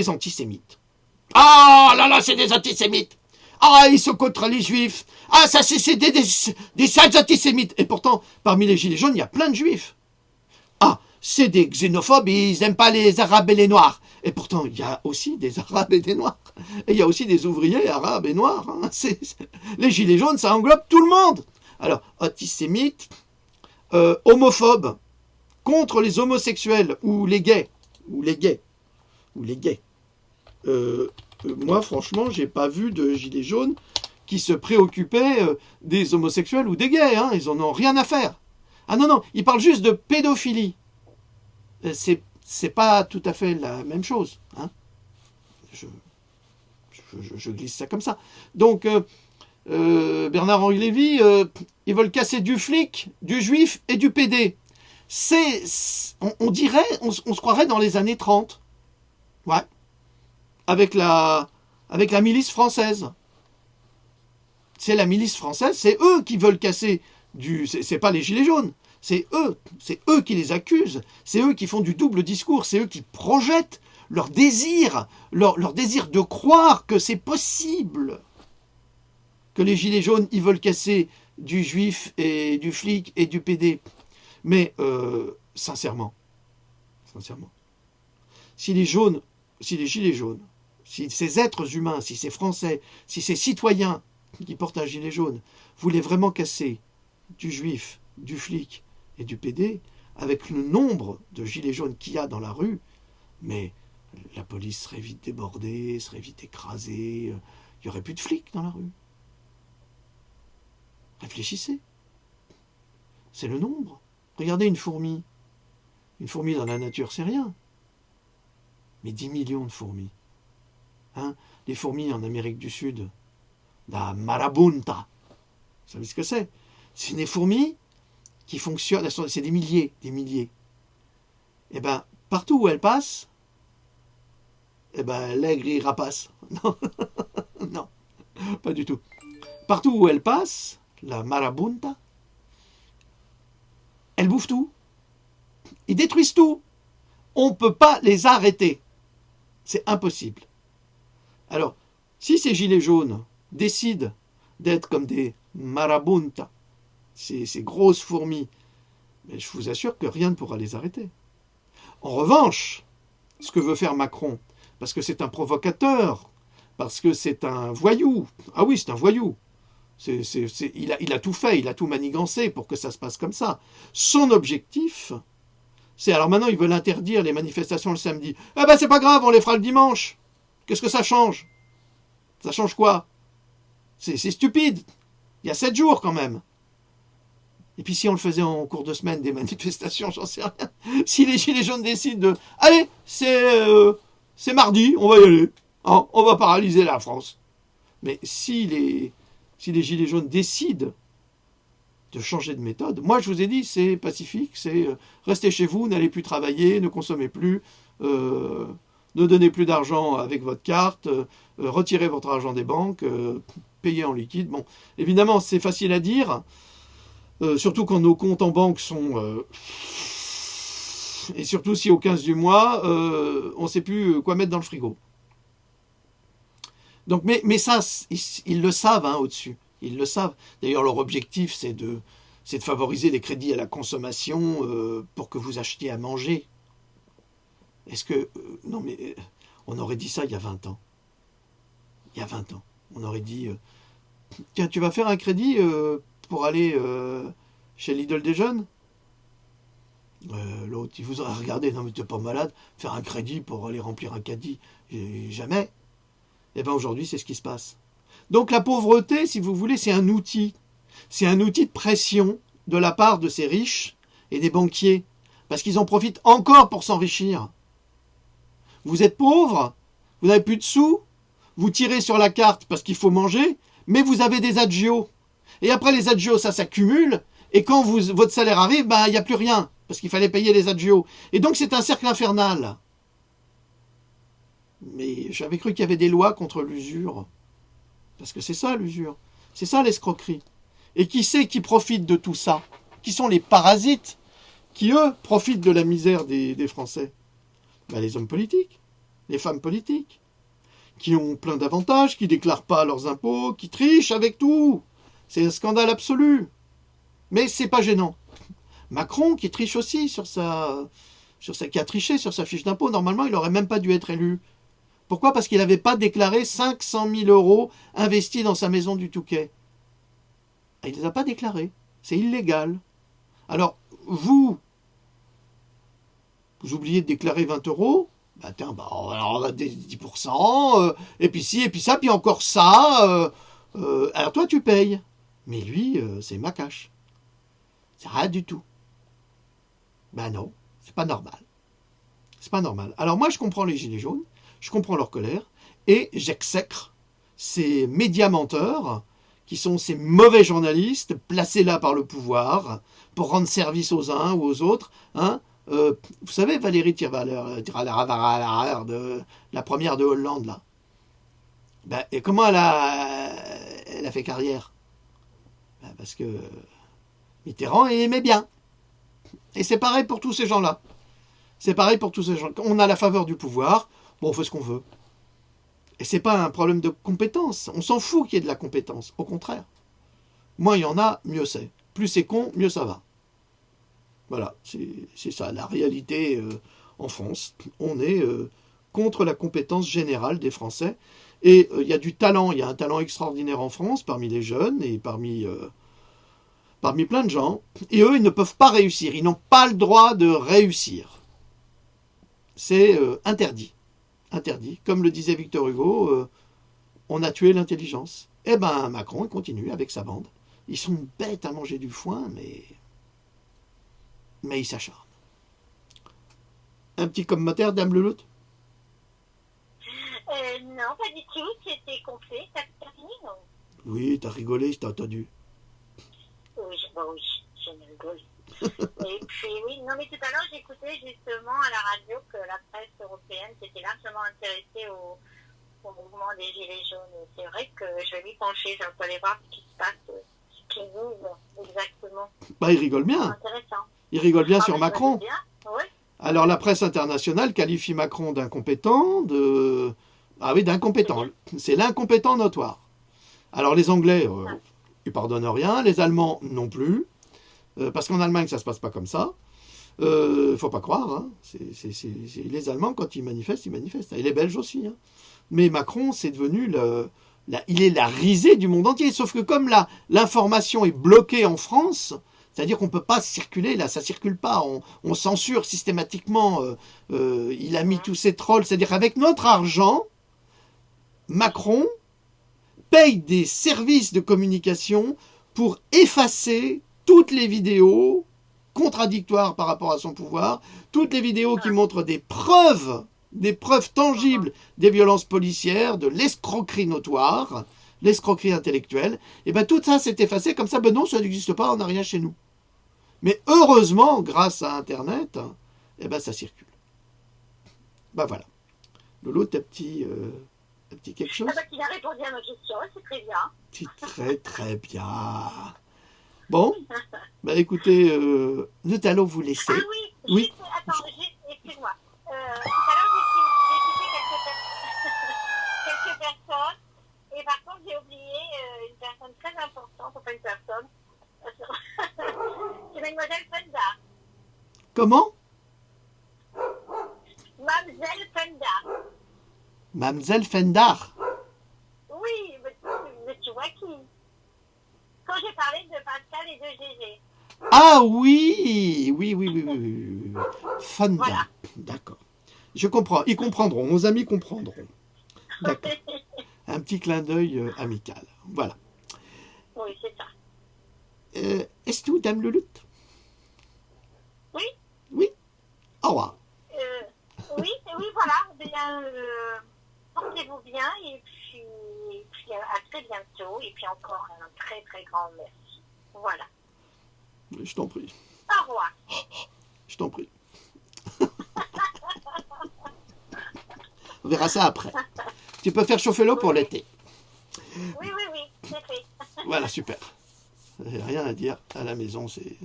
antisémites. Ah là, c'est des antisémites. Ah, ils sont contre les juifs. Ah, ça, c'est des sales antisémites. Et pourtant, parmi les gilets jaunes, il y a plein de juifs. Ah, c'est des xénophobes, ils n'aiment pas les Arabes et les Noirs. Et pourtant, il y a aussi des Arabes et des Noirs. Et il y a aussi des ouvriers arabes et noirs. Hein. Les gilets jaunes, ça englobe tout le monde. Alors, antisémites, homophobes, contre les homosexuels ou les gays. Moi, franchement, j'ai pas vu de gilets jaunes qui se préoccupaient des homosexuels ou des gays. Hein. Ils en ont rien à faire. Ah non, ils parlent juste de pédophilie. C'est pas tout à fait la même chose. Hein. Je glisse ça comme ça. Donc, Bernard-Henri Lévy, ils veulent casser du flic, du juif et du PD. On dirait, on se croirait dans les années 30. Ouais. Avec la milice française. C'est la milice française, c'est eux qui veulent casser c'est pas les gilets jaunes. C'est eux qui les accusent, c'est eux qui font du double discours, c'est eux qui projettent leur désir de croire que c'est possible, que les gilets jaunes, ils veulent casser du juif et du flic et du PD. Mais sincèrement, si les gilets jaunes, si ces êtres humains, si ces Français, si ces citoyens qui portent un gilet jaune voulaient vraiment casser du juif, du flic et du PD, avec le nombre de gilets jaunes qu'il y a dans la rue, mais la police serait vite débordée, serait vite écrasée, il n'y aurait plus de flics dans la rue. Réfléchissez. C'est le nombre. Regardez une fourmi. Une fourmi dans la nature, c'est rien. Mais 10 millions de fourmis. Hein? Les fourmis en Amérique du Sud, la marabunta, vous savez ce que c'est? C'est des fourmis qui fonctionnent, c'est des milliers. Et bien, partout où elles passent, l'aigre y rapace. Non, non, pas du tout. Partout où elles passent, la marabunta, elles bouffent tout. Ils détruisent tout. On ne peut pas les arrêter. C'est impossible. Alors, si ces gilets jaunes décident d'être comme des marabuntas, ces grosses fourmis, mais je vous assure que rien ne pourra les arrêter. En revanche, ce que veut faire Macron, parce que c'est un provocateur, parce que c'est un voyou, ah oui, c'est un voyou, il a tout fait, il a tout manigancé pour que ça se passe comme ça. Son objectif, c'est, alors maintenant ils veulent interdire les manifestations le samedi. Eh ben c'est pas grave, on les fera le dimanche. Qu'est-ce que ça change? Ça change quoi? C'est stupide. Il y a 7 jours quand même. Et puis si on le faisait en cours de semaine, des manifestations, j'en sais rien. Si les gilets jaunes décident de... Allez, c'est mardi, on va y aller. Hein, on va paralyser la France. Mais si les gilets jaunes décident de changer de méthode, moi je vous ai dit, c'est pacifique, c'est restez chez vous, n'allez plus travailler, ne consommez plus, ne donnez plus d'argent avec votre carte, retirez votre argent des banques, payez en liquide. Bon, évidemment, c'est facile à dire, surtout quand nos comptes en banque sont... et surtout si au 15 du mois, on ne sait plus quoi mettre dans le frigo. Donc, mais ça, ils le savent hein, au-dessus. Ils le savent. D'ailleurs, leur objectif, c'est de favoriser les crédits à la consommation pour que vous achetiez à manger. Est-ce que... non, mais on aurait dit ça il y a 20 ans. Il y a 20 ans. On aurait dit... tiens, tu vas faire un crédit pour aller chez Lidl des jeunes? L'autre, il vous aurait regardé. Non, mais t'es pas malade. Faire un crédit pour aller remplir un caddie. Jamais. Eh bien, aujourd'hui, c'est ce qui se passe. Donc, la pauvreté, si vous voulez, c'est un outil. C'est un outil de pression de la part de ces riches et des banquiers. Parce qu'ils en profitent encore pour s'enrichir. Vous êtes pauvre, vous n'avez plus de sous, vous tirez sur la carte parce qu'il faut manger, mais vous avez des agios. Et après, les agios, ça s'accumule. Et quand votre salaire arrive, il n'y a plus rien. Parce qu'il fallait payer les agios. Et donc, c'est un cercle infernal. Mais j'avais cru qu'il y avait des lois contre l'usure. Parce que c'est ça l'usure. C'est ça l'escroquerie. Et qui c'est qui profite de tout ça? Qui sont les parasites qui, eux, profitent de la misère des Français? Les hommes politiques, les femmes politiques, qui ont plein d'avantages, qui ne déclarent pas leurs impôts, qui trichent avec tout. C'est un scandale absolu. Mais c'est pas gênant. Macron qui triche aussi sur sa qui a triché sur sa fiche d'impôt. Normalement, il n'aurait même pas dû être élu. Pourquoi? Parce qu'il n'avait pas déclaré 500 000 euros investis dans sa maison du Touquet. Il ne les a pas déclarés. C'est illégal. Alors, vous oubliez de déclarer 20 euros, alors on va 10%, et puis ci, et puis ça, puis encore ça. Alors toi, tu payes. Mais lui, c'est ma cash. C'est rien du tout. Non, c'est pas normal. C'est pas normal. Alors moi, je comprends les gilets jaunes, je comprends leur colère, et j'exècre ces médias menteurs qui sont ces mauvais journalistes placés là par le pouvoir pour rendre service aux uns ou aux autres. Vous savez, Valérie Trierweiler, de la première de Hollande, là. Et comment elle a fait carrière? Parce que Mitterrand, il aimait bien. Et c'est pareil pour tous ces gens-là. C'est pareil pour tous ces gens. On a la faveur du pouvoir, on fait ce qu'on veut. Et c'est pas un problème de compétence. On s'en fout qu'il y ait de la compétence. Au contraire. Moins il y en a, mieux c'est. Plus c'est con, mieux ça va. Voilà, c'est ça, la réalité en France. On est contre la compétence générale des Français. Et il y a du talent, il y a un talent extraordinaire en France, parmi les jeunes et parmi plein de gens. Et eux, ils ne peuvent pas réussir. Ils n'ont pas le droit de réussir. C'est interdit. Interdit. Comme le disait Victor Hugo, on a tué l'intelligence. Eh ben, Macron, il continue avec sa bande. Ils sont bêtes à manger du foin, mais ils s'acharnent. Un petit commentaire, Dame Louloute? Non, pas du tout. C'était complet. T'as fini, non? Oui, t'as rigolé, je t'ai entendu. Oui, j'ai rigolé. Et puis, oui, non, mais tout à l'heure, j'écoutais justement à la radio que la presse européenne s'était largement intéressée au mouvement des Gilets jaunes. Et c'est vrai que je vais m'y pencher, je vais aller voir ce qui se passe, ce qu'ils disent exactement. Il rigole bien. C'est intéressant. Il rigole bien sur Macron. Bien. Oui. Alors la presse internationale qualifie Macron d'incompétent, d'incompétent. C'est l'incompétent notoire. Alors les Anglais, ils pardonnent rien, les Allemands non plus, parce qu'en Allemagne ça se passe pas comme ça. Faut pas croire. Hein. C'est les Allemands quand ils manifestent, Et les Belges aussi. Hein. Mais Macron, c'est devenu il est la risée du monde entier. Sauf que comme l'information est bloquée en France. C'est-à-dire qu'on ne peut pas circuler, là, ça ne circule pas. On censure systématiquement. Il a mis tous ces trolls. C'est-à-dire qu'avec notre argent, Macron paye des services de communication pour effacer toutes les vidéos contradictoires par rapport à son pouvoir, toutes les vidéos qui montrent des preuves tangibles des violences policières, de l'escroquerie notoire, l'escroquerie intellectuelle. Et bien tout ça s'est effacé. Comme ça, non, ça n'existe pas, on n'a rien chez nous. Mais heureusement, grâce à Internet, ça circule. Voilà. Lolo, t'as petit quelque chose? Il a répondu à ma question, c'est très bien. C'est très très bien. Bon, écoutez, nous allons vous laisser. Ah oui. Attends, excuse-moi. Tout à l'heure, j'ai cité quelques personnes, et par contre, j'ai oublié une personne très importante, enfin une personne. C'est Mademoiselle Fenda. Comment? Mademoiselle Fenda. Mademoiselle Fendar. Oui, mais tu vois qui? Quand j'ai parlé de Pascal et de Gégé. Ah oui. Fenda. Voilà. D'accord. Je comprends. Ils comprendront. Nos amis comprendront. D'accord. Un petit clin d'œil amical. Voilà. Oui, c'est ça. Est-ce tout, Dame Louloute? Oui. Oui. Au revoir. Oui, voilà. Bien, portez-vous bien et puis à très bientôt. Et puis encore un très très grand merci. Voilà. Je t'en prie. Au revoir. Je t'en prie. On verra ça après. Tu peux faire chauffer l'eau pour l'été. Oui, c'est fait. Voilà, super. Rien à dire à la maison, c'est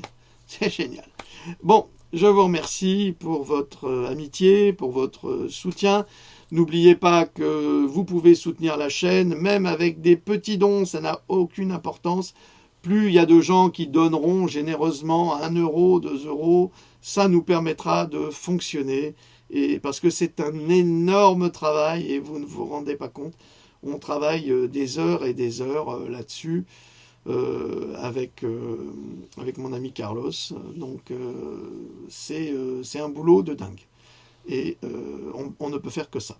génial. Bon, je vous remercie pour votre amitié, pour votre soutien. N'oubliez pas que vous pouvez soutenir la chaîne, même avec des petits dons, ça n'a aucune importance. Plus il y a de gens qui donneront généreusement 1 euro, 2 euros, Ça nous permettra de fonctionner, et parce que c'est un énorme travail et vous ne vous rendez pas compte. On travaille des heures et des heures là-dessus avec mon ami Carlos. Donc c'est un boulot de dingue. Et on ne peut faire que ça.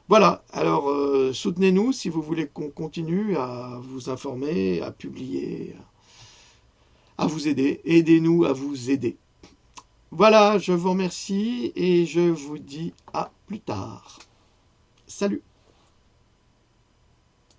Voilà, alors soutenez-nous si vous voulez qu'on continue à vous informer, à publier, à vous aider. Aidez-nous à vous aider. Voilà, je vous remercie et je vous dis à plus tard. Salut!